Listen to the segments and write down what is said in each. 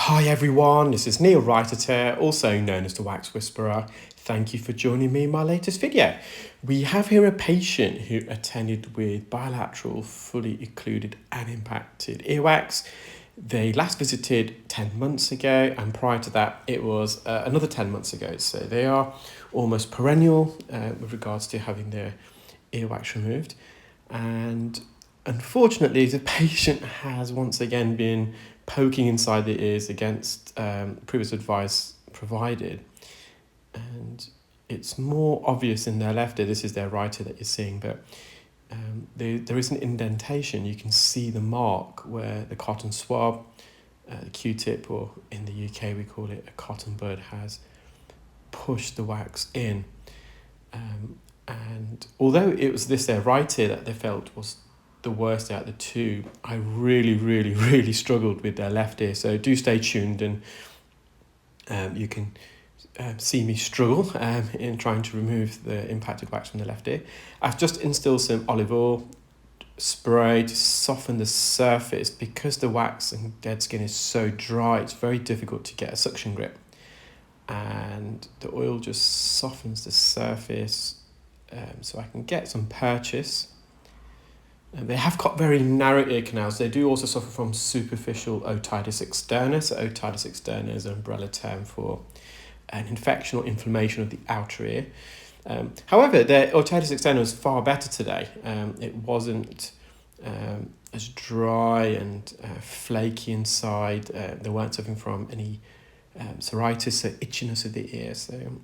Hi everyone, this is Neel Raithatha, also known as the Wax Whisperer. Thank you for joining me in my latest video. We have here a patient who attended with bilateral, fully occluded and impacted earwax. They last visited 10 months ago, and prior to that it was another 10 months ago. So they are almost perennial with regards to having their earwax removed. And unfortunately, the patient has once again been poking inside the ears against previous advice provided. And it's more obvious in their left ear. This is their right ear that you're seeing, but there is an indentation. You can see the mark where the cotton swab, the Q-tip, or in the UK we call it a cotton bud, has pushed the wax in. And although it was their right ear that they felt was the worst out of the two, I really struggled with their left ear. So do stay tuned, and you can see me struggle in trying to remove the impacted wax from the left ear. I've just instilled some olive oil spray to soften the surface. Because the wax and dead skin is so dry, it's very difficult to get a suction grip, and the oil just softens the surface so I can get some purchase. They have got very narrow ear canals. They do also suffer from superficial otitis externa. So otitis externa is an umbrella term for an infection or inflammation of the outer ear. However, their otitis externa was far better today. It wasn't as dry and flaky inside. They weren't suffering from any psoriasis, so itchiness of the ear. So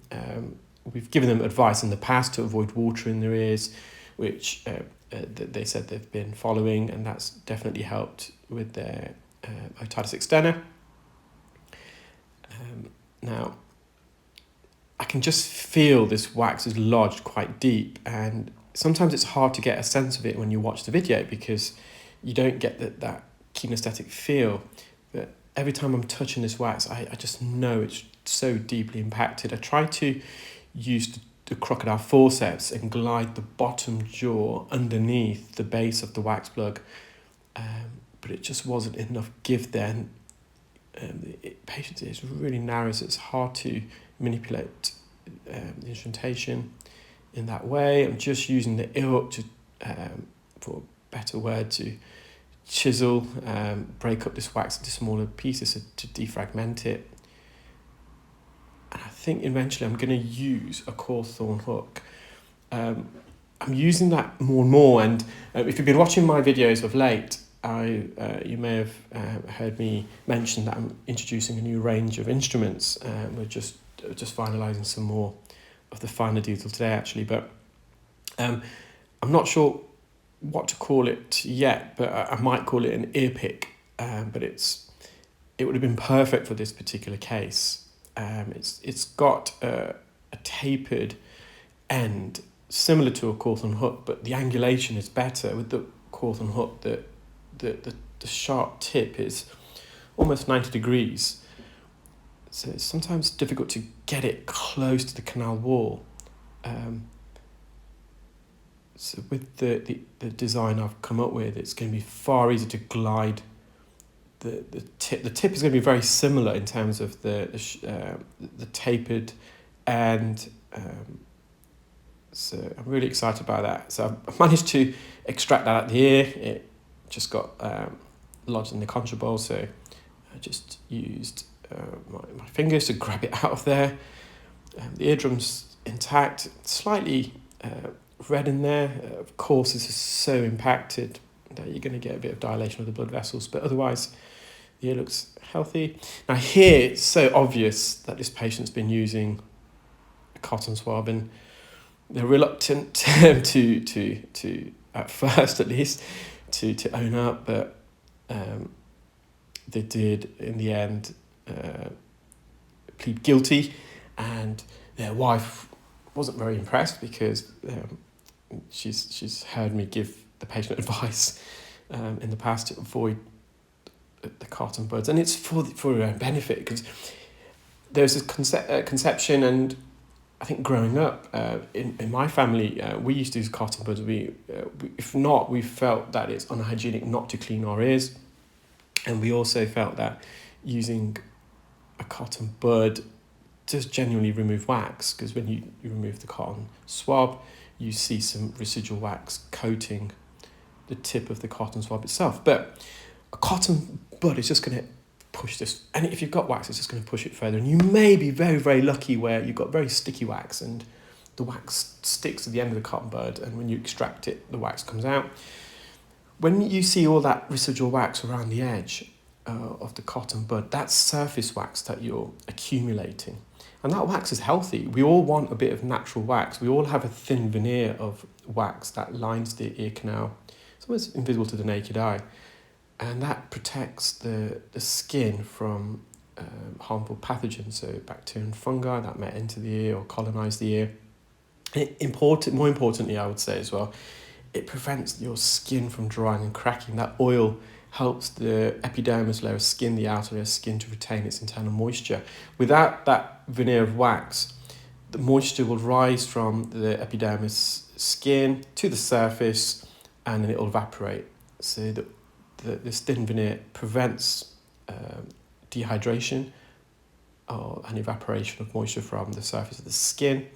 we've given them advice in the past to avoid water in their ears, which they said they've been following, and that's definitely helped with their otitis externa. Now, I can just feel this wax is lodged quite deep, and sometimes it's hard to get a sense of it when you watch the video because you don't get that kinesthetic feel. But every time I'm touching this wax, I just know it's so deeply impacted. I try to use the crocodile forceps and glide the bottom jaw underneath the base of the wax plug, but it just wasn't enough give there. The patient's ear is really narrow, so it's hard to manipulate the instrumentation in that way. I'm just using the ear hook to, for a better word, to chisel, break up this wax into smaller pieces to defragment it. And I think eventually I'm going to use a Cawthorn hook. I'm using that more and more, and if you've been watching my videos of late, you may have heard me mention that I'm introducing a new range of instruments. We're just finalising some more of the finer detail today, actually, but I'm not sure what to call it yet, but I might call it an ear pick, but it would have been perfect for this particular case. It's got a tapered end similar to a Cawthorn hook, but the angulation is better. With the Cawthorn hook, the sharp tip is almost 90 degrees, so it's sometimes difficult to get it close to the canal wall. So with the design I've come up with, it's going to be far easier to glide. The tip is going to be very similar in terms of the tapered end. So I'm really excited about that. So I've managed to extract that out of the ear. It just got lodged in the concha bowl, so I just used my fingers to grab it out of there. The eardrum's intact, slightly red in there. Of course, this is so impacted that you're going to get a bit of dilation of the blood vessels, but otherwise the ear looks healthy. Now here it's so obvious that this patient's been using a cotton swab, and they're reluctant to at first at least to own up, but they did in the end plead guilty, and their wife wasn't very impressed because she's heard me give the patient advice in the past to avoid the cotton buds, and it's for your own benefit, because there's a conception, and I think growing up in my family, we used to use cotton buds. If not, we felt that it's unhygienic not to clean our ears, and we also felt that using a cotton bud does genuinely remove wax, because when you remove the cotton swab, you see some residual wax coating the tip of the cotton swab itself. But a cotton bud is just going to push this, and if you've got wax, it's just going to push it further. And you may be very, very lucky where you've got very sticky wax and the wax sticks to the end of the cotton bud, and when you extract it, the wax comes out. When you see all that residual wax around the edge of the cotton bud, that's surface wax that you're accumulating. And that wax is healthy. We all want a bit of natural wax. We all have a thin veneer of wax that lines the ear canal. It's almost invisible to the naked eye. And that protects the skin from harmful pathogens, so bacteria and fungi that may enter the ear or colonize the ear. More importantly, I would say as well, it prevents your skin from drying and cracking. That oil helps the epidermis layer of skin, the outer layer of skin, to retain its internal moisture. Without that veneer of wax, the moisture will rise from the epidermis skin to the surface, and then it will evaporate. So this thin veneer prevents dehydration and evaporation of moisture from the surface of the skin,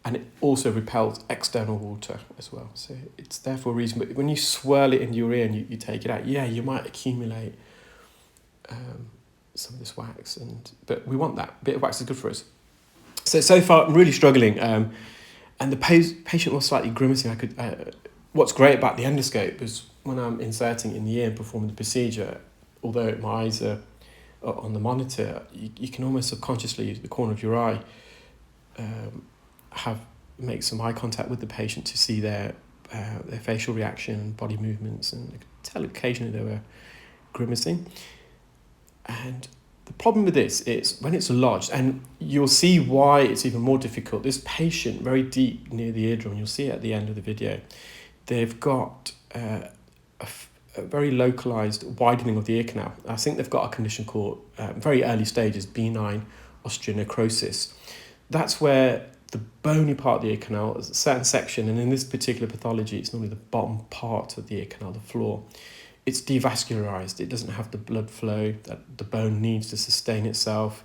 and it also repels external water as well. So it's there for a reason. But when you swirl it in your ear and you take it out, you might accumulate some of this wax, but we want that. A bit of wax is good for us. So far I'm really struggling, and the patient was slightly grimacing. What's great about the endoscope is when I'm inserting in the ear and performing the procedure, although my eyes are on the monitor, you can almost subconsciously use the corner of your eye, make some eye contact with the patient to see their facial reaction, body movements, and I could tell occasionally they were grimacing. And the problem with this is when it's lodged, and you'll see why it's even more difficult. This patient, very deep near the eardrum, you'll see it at the end of the video, they've got a very localized widening of the ear canal. I think they've got a condition called, very early stages, benign osteonecrosis. That's where the bony part of the ear canal is a certain section, and in this particular pathology, it's normally the bottom part of the ear canal, the floor. It's devascularized. It doesn't have the blood flow that the bone needs to sustain itself.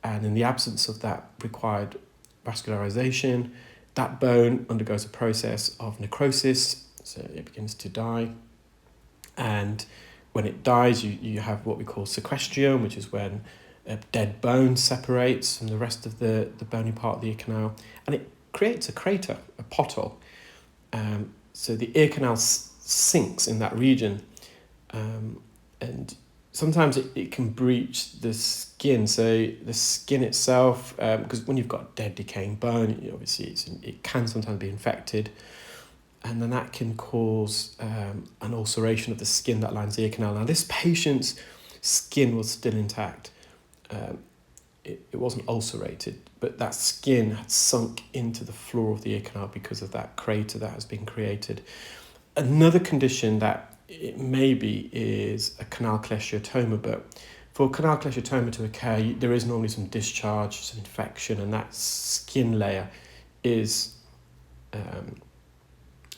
And in the absence of that required vascularization, that bone undergoes a process of necrosis, so it begins to die. And when it dies, you have what we call sequestrium, which is when a dead bone separates from the rest of the bony part of the ear canal, and it creates a crater, a pothole. So the ear canal sinks in that region, and sometimes it can breach the skin. So the skin itself, because when you've got dead decaying bone, obviously it can sometimes be infected, and then that can cause an ulceration of the skin that lines the ear canal. Now this patient's skin was still intact. It wasn't ulcerated, but that skin had sunk into the floor of the ear canal because of that crater that has been created. Another condition that it may be is a canal cholesteatoma, but for canal cholesteatoma to occur, there is normally some discharge, some infection, and that skin layer is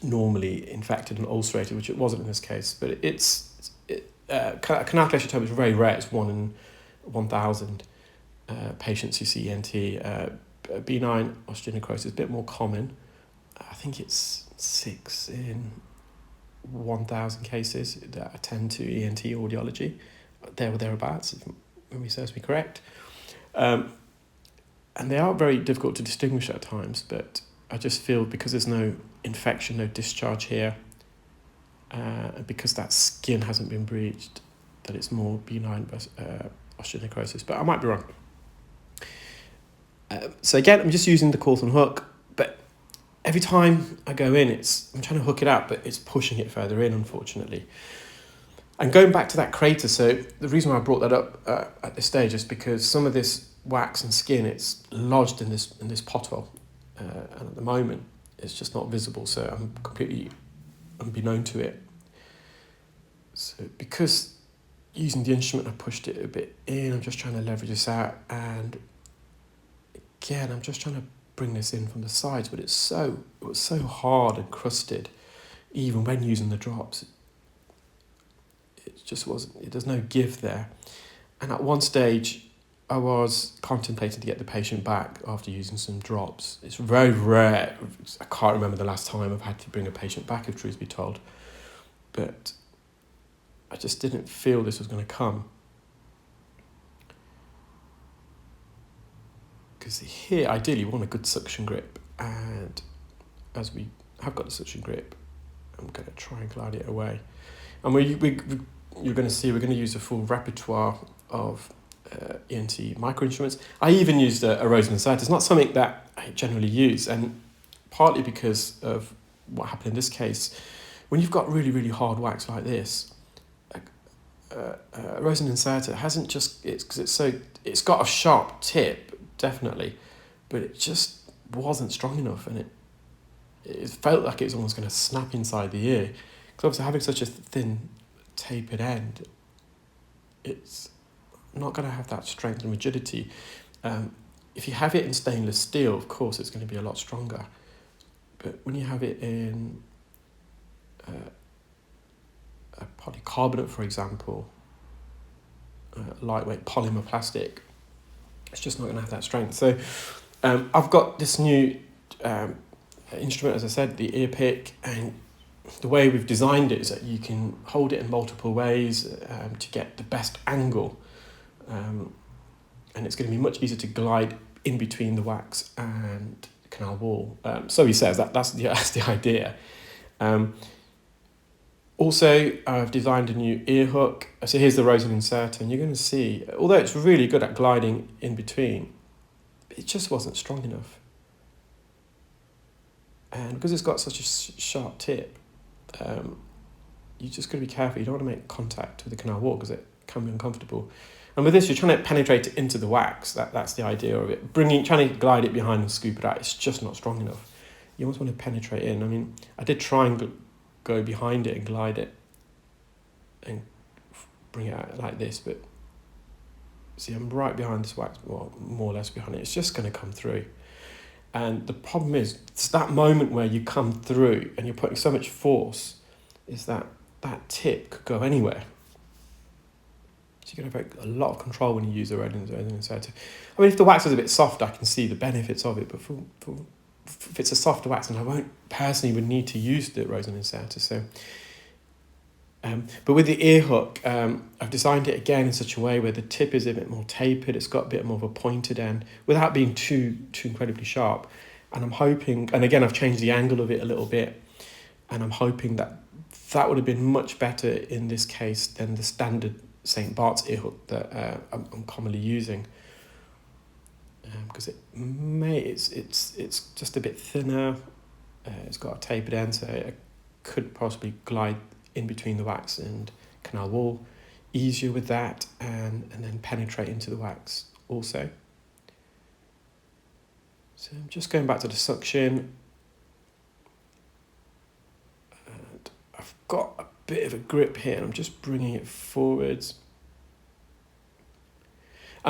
normally infected and ulcerated, which it wasn't in this case. But canal cholesteatoma is very rare. It's 1 in 1,000 patients who see ENT. Benign osteonecrosis is a bit more common. I think it's 6 in 1,000 cases that attend to ENT audiology, there or thereabouts, if memory serves me correct. And they are very difficult to distinguish at times, but I just feel because there's no infection, no discharge here, because that skin hasn't been breached, that it's more benign osteonecrosis, but I might be wrong. So again, I'm just using the Cawthorne hook, but every time I go in, I'm trying to hook it out, but it's pushing it further in, unfortunately. And going back to that crater, so the reason why I brought that up at this stage is because some of this wax and skin, it's lodged in this pothole, and at the moment, it's just not visible, so I'm completely unbeknown to it. So because using the instrument, I pushed it a bit in, I'm just trying to leverage this out, and again, I'm just trying to bring this in from the sides, but it was so hard and crusted, even when using the drops. It just wasn't, there's no give there. And at one stage, I was contemplating to get the patient back after using some drops. It's very rare. I can't remember the last time I've had to bring a patient back, if truth be told. But I just didn't feel this was going to come. Because here, ideally, we want a good suction grip. And as we have got the suction grip, I'm going to try and glide it away. And you're going to see we're going to use a full repertoire of ENT micro instruments. I even used a Rosen and Sight. It's not something that I generally use, and partly because of what happened in this case. When you've got really, really hard wax like this, Rosen and Sight hasn't just it's got a sharp tip, definitely, but it just wasn't strong enough, and it felt like it was almost going to snap inside the ear. Because obviously having such a thin tapered end, it's not going to have that strength and rigidity. If you have it in stainless steel, of course, it's going to be a lot stronger. But when you have it in a polycarbonate, for example, lightweight polymer plastic, it's just not going to have that strength. So I've got this new instrument, as I said, the ear pick, and the way we've designed it is that you can hold it in multiple ways to get the best angle, and it's going to be much easier to glide in between the wax and the canal wall. So he says that's the idea. Also, I've designed a new ear hook. So here's the Rosen insert, and you're going to see, although it's really good at gliding in between, it just wasn't strong enough. And because it's got such a sharp tip, you just got to be careful. You don't want to make contact with the canal wall because it can be uncomfortable. And with this, you're trying to penetrate it into the wax. That's the idea of it. Trying to glide it behind and scoop it out, it's just not strong enough. You almost want to penetrate in. I mean, I did try and go behind it and glide it and bring it out like this, but see, I'm right behind this wax, well, more or less behind it. It's just going to come through. And the problem is, it's that moment where you come through and you're putting so much force, is that tip could go anywhere. So you're going to have a lot of control when you use a Rosen inserter. I mean, if the wax was a bit soft, I can see the benefits of it, but if it's a softer wax, and I would need to use the Rosen inserter. So, but with the ear hook, I've designed it again in such a way where the tip is a bit more tapered. It's got a bit more of a pointed end without being too incredibly sharp. And I'm hoping, and again, I've changed the angle of it a little bit, and I'm hoping that would have been much better in this case than the standard St. Bart's ear hook that I'm commonly using. Because it's just a bit thinner. It's got a tapered end, so I could possibly glide in between the wax and canal wall easier with that, and then penetrate into the wax also. So I'm just going back to the suction, and I've got a bit of a grip here, and I'm just bringing it forwards.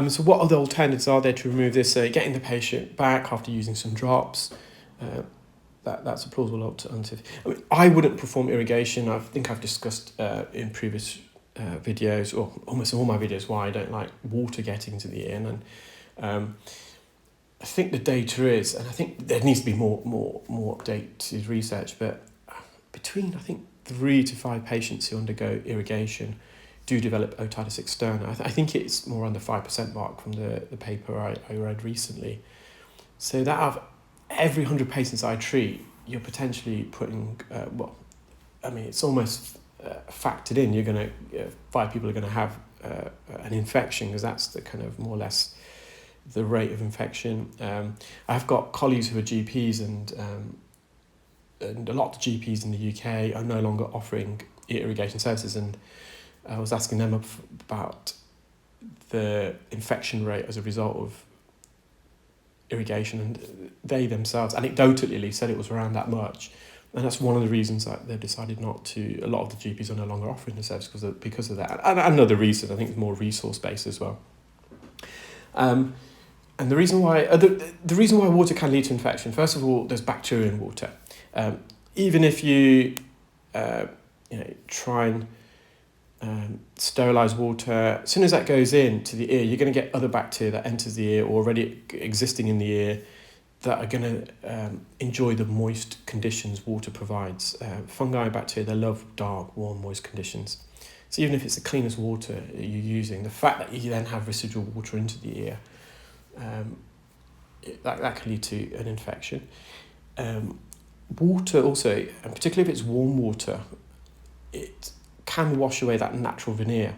So what other alternatives are there to remove this? So getting the patient back after using some drops, that's a plausible alternative. I mean, I wouldn't perform irrigation. I think I've discussed in previous videos, or almost all my videos, why I don't like water getting into the ear. And I think the data is, and I think there needs to be more updated research, but between, I think, 3 to 5 patients who undergo irrigation do develop otitis externa. I think it's more on the 5% mark from the paper I read recently. So that of every 100 patients I treat, you're potentially putting, it's almost factored in. You're going to, 5 people are going to have an infection, because that's the kind of more or less the rate of infection. I've got colleagues who are GPs, and a lot of GPs in the UK are no longer offering ear irrigation services, and I was asking them about the infection rate as a result of irrigation, and they themselves, anecdotally at least, said it was around that much. And that's one of the reasons that they've decided not to, a lot of the GPs are no longer offering the service because of that. And another reason, I think, is more resource-based as well. And the reason why water can lead to infection, first of all, there's bacteria in water. Even if you try and sterilised water. As soon as that goes into the ear, you're going to get other bacteria that enters the ear or already existing in the ear that are going to enjoy the moist conditions water provides. Fungi and bacteria, they love dark, warm, moist conditions. So even if it's the cleanest water you're using, the fact that you then have residual water into the ear, that can lead to an infection. Water also, and particularly if it's warm water, it can wash away that natural veneer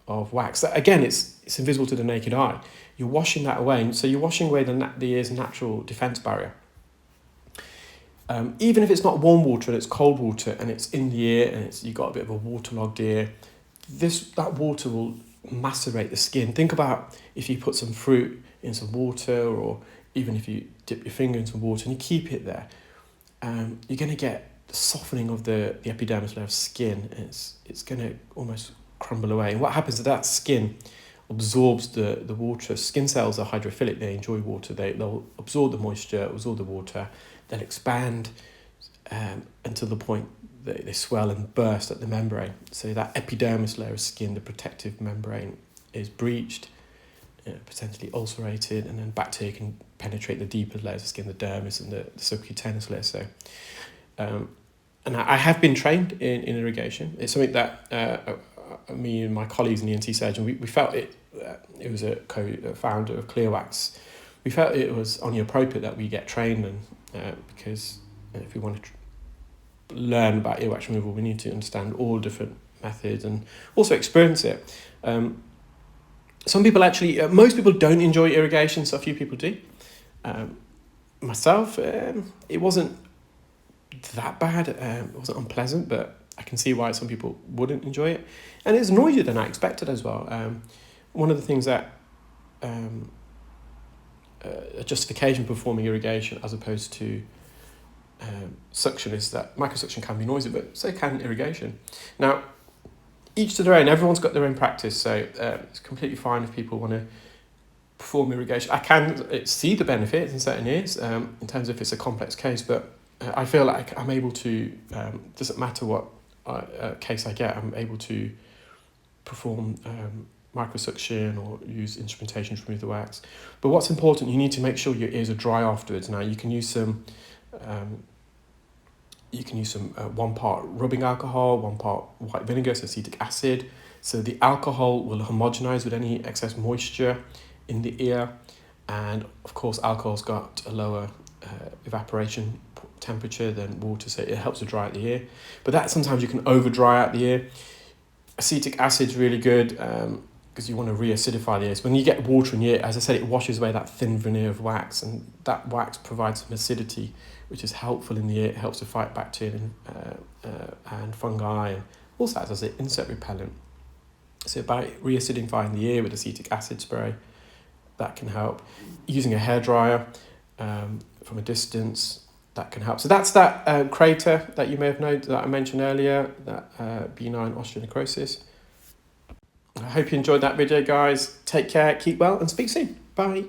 of wax. That, again, it's invisible to the naked eye. You're washing that away, and so you're washing away the ear's natural defense barrier. Even if it's not warm water and it's cold water and it's in the ear and you've got a bit of a waterlogged ear, that water will macerate the skin. Think about if you put some fruit in some water, or even if you dip your finger in some water and you keep it there, you're going to get the softening of the epidermis layer of skin. And it's going to almost crumble away. And what happens is that skin absorbs the water. Skin cells are hydrophilic, they enjoy water, they'll absorb the moisture, absorb the water, they'll expand until the point that they swell and burst at the membrane. So that epidermis layer of skin, the protective membrane, is breached, potentially ulcerated, and then bacteria can penetrate the deeper layers of skin, the dermis and the subcutaneous layer. So, and I have been trained in irrigation. It's something that me and my colleagues in the ENT surgeon, we felt it was a co-founder of Clearwax. We felt it was only appropriate that we get trained, and because if we want to learn about earwax removal, we need to understand all different methods and also experience it. Some people actually, most people don't enjoy irrigation, so a few people do. Myself, it wasn't that bad, it wasn't unpleasant, but I can see why some people wouldn't enjoy it. And it's noisier than I expected as well. One of the things that a justification for performing irrigation as opposed to suction is that microsuction can be noisy, but so can irrigation. Now, each to their own, everyone's got their own practice, so it's completely fine if people want to perform irrigation. I can see the benefits in certain ears, in terms of if it's a complex case, but I feel like I'm able to, doesn't matter what case I get, I'm able to perform microsuction or use instrumentation to remove the wax. But what's important, you need to make sure your ears are dry afterwards. Now you can use some 1 part rubbing alcohol, 1 part white vinegar, so acetic acid. So the alcohol will homogenize with any excess moisture in the ear, and of course alcohol's got a lower evaporation temperature than water, so it helps to dry out the ear. But that sometimes you can over dry out the ear. Acetic acid's really good because you want to re-acidify the ears. When you get water in your ear, as I said, it washes away that thin veneer of wax, and that wax provides some acidity, which is helpful in the ear. It helps to fight bacteria and fungi, and also acts as an insect repellent. So by re-acidifying the ear with acetic acid spray, that can help. Using a hairdryer from a distance, that can help. So that's that crater that you may have known that I mentioned earlier, that benign osteonecrosis. I hope you enjoyed that video, guys. Take care, keep well, and speak soon. Bye.